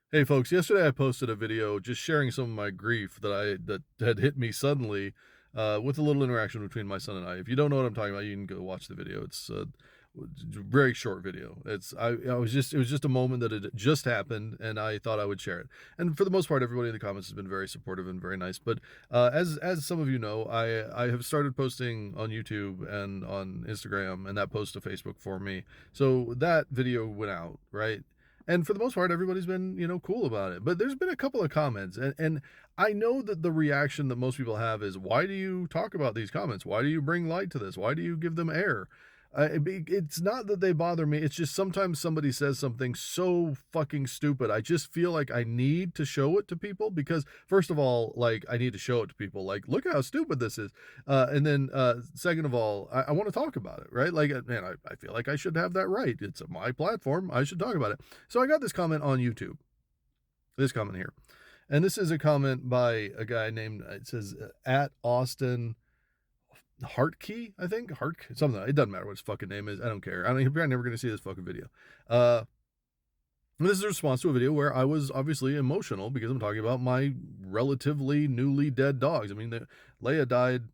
Hey folks, yesterday I posted a video just sharing some of my grief that had hit me suddenly, with a little interaction between my son and I. If you don't know what I'm talking about, you can go watch the video. It's a very short video. I was just it was just a moment that had just happened, and I thought I would share it. And for the most part, everybody in the comments has been very supportive and very nice. But as some of you know, I have started posting on YouTube and on Instagram, and that post to Facebook for me. So that video went out, right? And for the most part, everybody's been, cool about it. But there's been a couple of comments, and I know that the reaction that most people have is, why do you talk about these comments? Why do you bring light to this? Why do you give them air? It's not that they bother me. It's just sometimes somebody says something so fucking stupid. I just feel like I need to show it to people because, first of all, like, I need to show it to people. Like, look how stupid this is. And then, second of all, I want to talk about it, right? Like, man, I feel like I should have that right. It's my platform. I should talk about it. So I got this comment on YouTube, this comment here. And this is a comment by a guy named, it says, at Austin Hartkey, I think. Something. It doesn't matter what his fucking name is. I don't care. You're probably never going to see this fucking video. This is a response to a video where I was obviously emotional because I'm talking about my relatively newly dead dogs. I mean, Leia died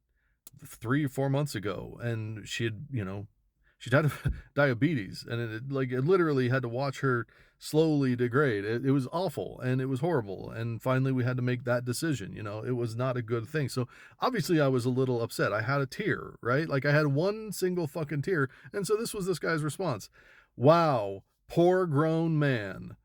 3 or 4 months ago, and she died of diabetes, and it literally had to watch her slowly degrade. It was awful, and it was horrible, and finally we had to make that decision. It was not a good thing. So obviously I was a little upset. I had a tear, right? Like, I had one single fucking tear, and so this was this guy's response. Wow, poor grown man.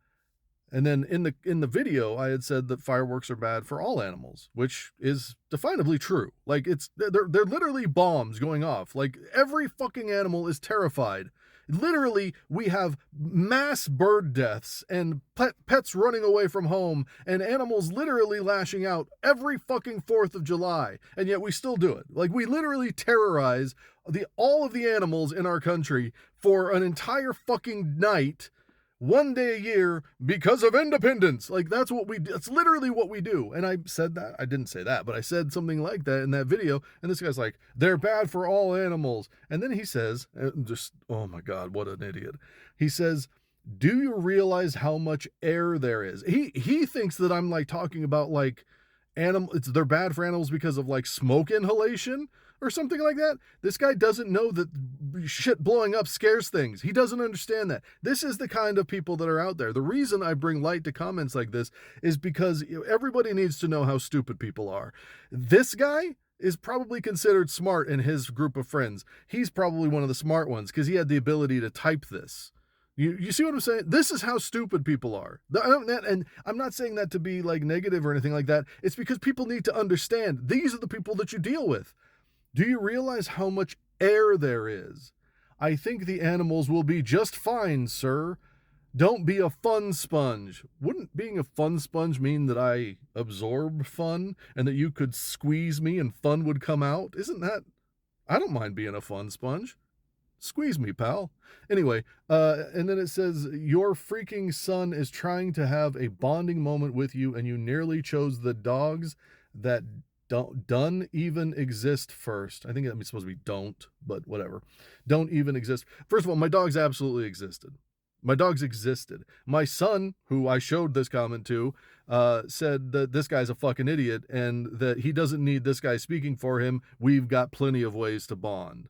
And then in the video, I had said that fireworks are bad for all animals, which is definably true. Like, they're literally bombs going off. Like, every fucking animal is terrified. Literally, we have mass bird deaths and pets running away from home and animals literally lashing out every fucking 4th of July. And yet we still do it. Like, we literally terrorize all of the animals in our country for an entire fucking night, one day a year, because of independence. Like, that's literally what we do. And I said that. I didn't say that, but I said something like that in that video. And this guy's like, they're bad for all animals. And then he says, oh my God, what an idiot. He says, do you realize how much air there is? He thinks that I'm like talking about like they're bad for animals because of like smoke inhalation or something like that. This guy doesn't know that shit blowing up scares things. He doesn't understand that. This is the kind of people that are out there. The reason I bring light to comments like this is because everybody needs to know how stupid people are. This guy is probably considered smart in his group of friends. He's probably one of the smart ones because he had the ability to type this. You see what I'm saying? This is how stupid people are. And I'm not saying that to be like negative or anything like that. It's because people need to understand these are the people that you deal with. Do you realize how much air there is? I think the animals will be just fine, sir. Don't be a fun sponge. Wouldn't being a fun sponge mean that I absorb fun and that you could squeeze me and fun would come out? Isn't that? I don't mind being a fun sponge. Squeeze me, pal. Anyway, and then it says, your freaking son is trying to have a bonding moment with you, and you nearly chose the dogs that don't even exist first. I think it's supposed to be don't, but whatever. Don't even exist. First of all, my dogs absolutely existed. My dogs existed. My son, who I showed this comment to, said that this guy's a fucking idiot and that he doesn't need this guy speaking for him. We've got plenty of ways to bond.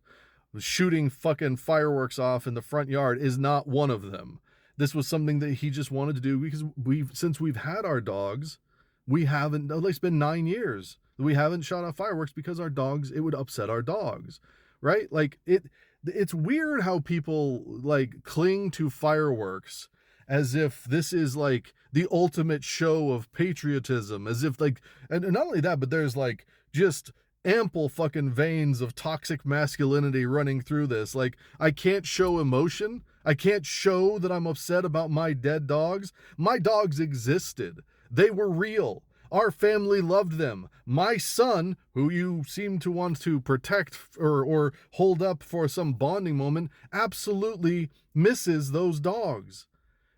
Shooting fucking fireworks off in the front yard is not one of them. This was something that he just wanted to do because since we've had our dogs, we haven't, at least been 9 years, we haven't shot off fireworks because our dogs, it would upset our dogs, right? Like, it's weird how people like cling to fireworks as if this is like the ultimate show of patriotism, as if like, and not only that, but there's like just ample fucking veins of toxic masculinity running through this. Like, I can't show emotion. I can't show that I'm upset about my dead dogs. My dogs existed. They were real. Our family loved them. My son, who you seem to want to protect or hold up for some bonding moment, absolutely misses those dogs.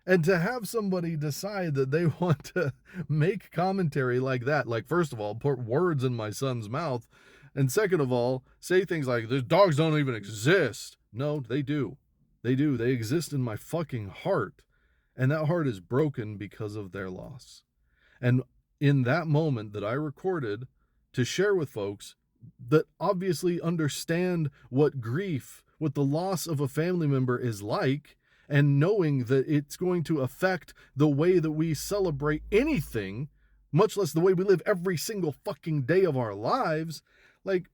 And to have somebody decide that they want to make commentary like that, like, first of all, put words in my son's mouth, and second of all, say things like, the dogs don't even exist. No, they do. They do. They exist in my fucking heart. and that heart is broken because of their loss. And in that moment that I recorded to share with folks that obviously understand what grief, what the loss of a family member is like, and knowing that it's going to affect the way that we celebrate anything, much less the way we live every single fucking day of our lives, like,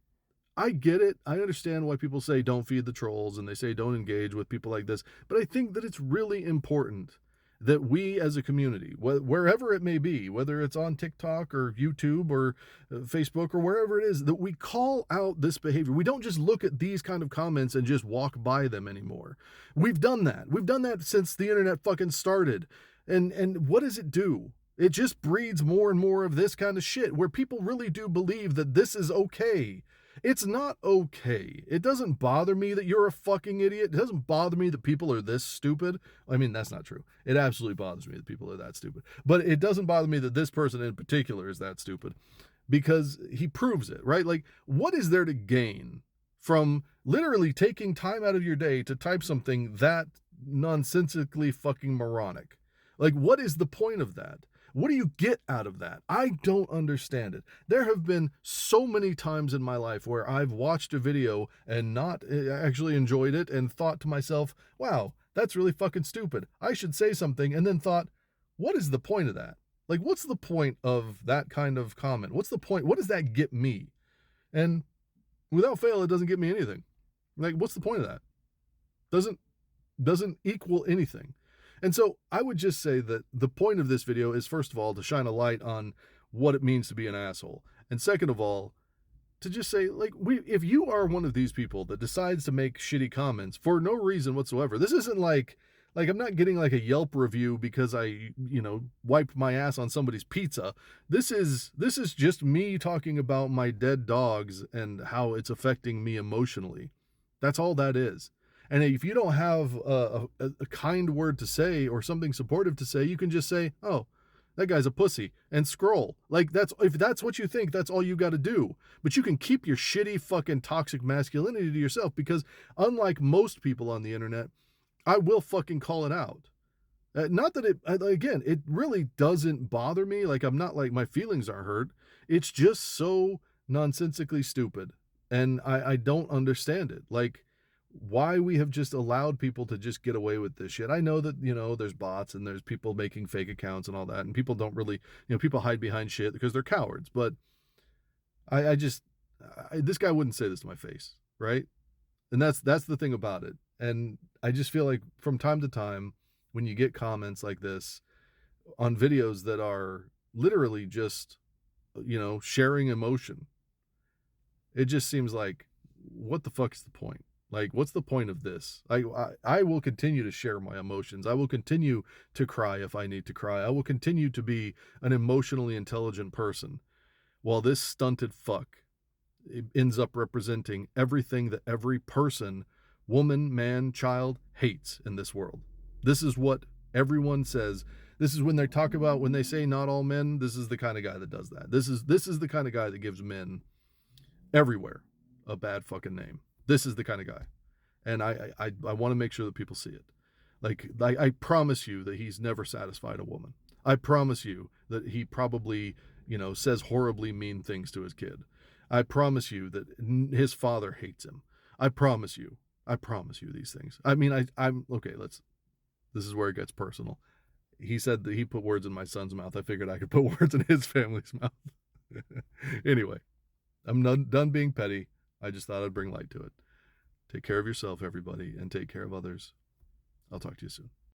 I get it. I understand why people say don't feed the trolls and they say don't engage with people like this. But I think that it's really important that we as a community, wherever it may be, whether it's on TikTok or YouTube or Facebook or wherever it is, that we call out this behavior. We don't just look at these kind of comments and just walk by them anymore. We've done that. We've done that since the internet fucking started. And what does it do? It just breeds more and more of this kind of shit where people really do believe that this is okay. It's not okay. It doesn't bother me that you're a fucking idiot. It doesn't bother me that people are this stupid. I mean, that's not true. It absolutely bothers me that people are that stupid. But it doesn't bother me that this person in particular is that stupid because he proves it, right? Like, what is there to gain from literally taking time out of your day to type something that nonsensically fucking moronic? Like, what is the point of that? What do you get out of that? I don't understand it. There have been so many times in my life where I've watched a video and not actually enjoyed it and thought to myself, wow, that's really fucking stupid. I should say something, and then thought, what is the point of that? Like, what's the point of that kind of comment? What's the point? What does that get me? And without fail, it doesn't get me anything. Like, what's the point of that? Doesn't equal anything. And so I would just say that the point of this video is, first of all, to shine a light on what it means to be an asshole. And second of all, to just say, like, if you are one of these people that decides to make shitty comments for no reason whatsoever, this isn't like I'm not getting like a Yelp review because I, wiped my ass on somebody's pizza. This is just me talking about my dead dogs and how it's affecting me emotionally. That's all that is. And if you don't have a kind word to say or something supportive to say, you can just say, oh, that guy's a pussy, and scroll. Like, if that's what you think, that's all you got to do. But you can keep your shitty fucking toxic masculinity to yourself because unlike most people on the internet, I will fucking call it out. Not that it really doesn't bother me. Like, I'm not like my feelings are hurt. It's just so nonsensically stupid. And I don't understand it. Like, why we have just allowed people to just get away with this shit. I know that, there's bots and there's people making fake accounts and all that. And people don't really, people hide behind shit because they're cowards. But this guy wouldn't say this to my face, right? And that's the thing about it. And I just feel like from time to time, when you get comments like this on videos that are literally just, sharing emotion, it just seems like, what the fuck is the point? Like, what's the point of this? I will continue to share my emotions. I will continue to cry if I need to cry. I will continue to be an emotionally intelligent person while this stunted fuck ends up representing everything that every person, woman, man, child, hates in this world. This is what everyone says. This is when they say not all men, this is the kind of guy that does that. This is the kind of guy that gives men everywhere a bad fucking name. This is the kind of guy. And I want to make sure that people see it. Like, I promise you that he's never satisfied a woman. I promise you that he probably, says horribly mean things to his kid. I promise you that his father hates him. I promise you these things. I mean, I'm okay. This is where it gets personal. He said that he put words in my son's mouth. I figured I could put words in his family's mouth. Anyway, I'm done being petty. I just thought I'd bring light to it. Take care of yourself, everybody, and take care of others. I'll talk to you soon.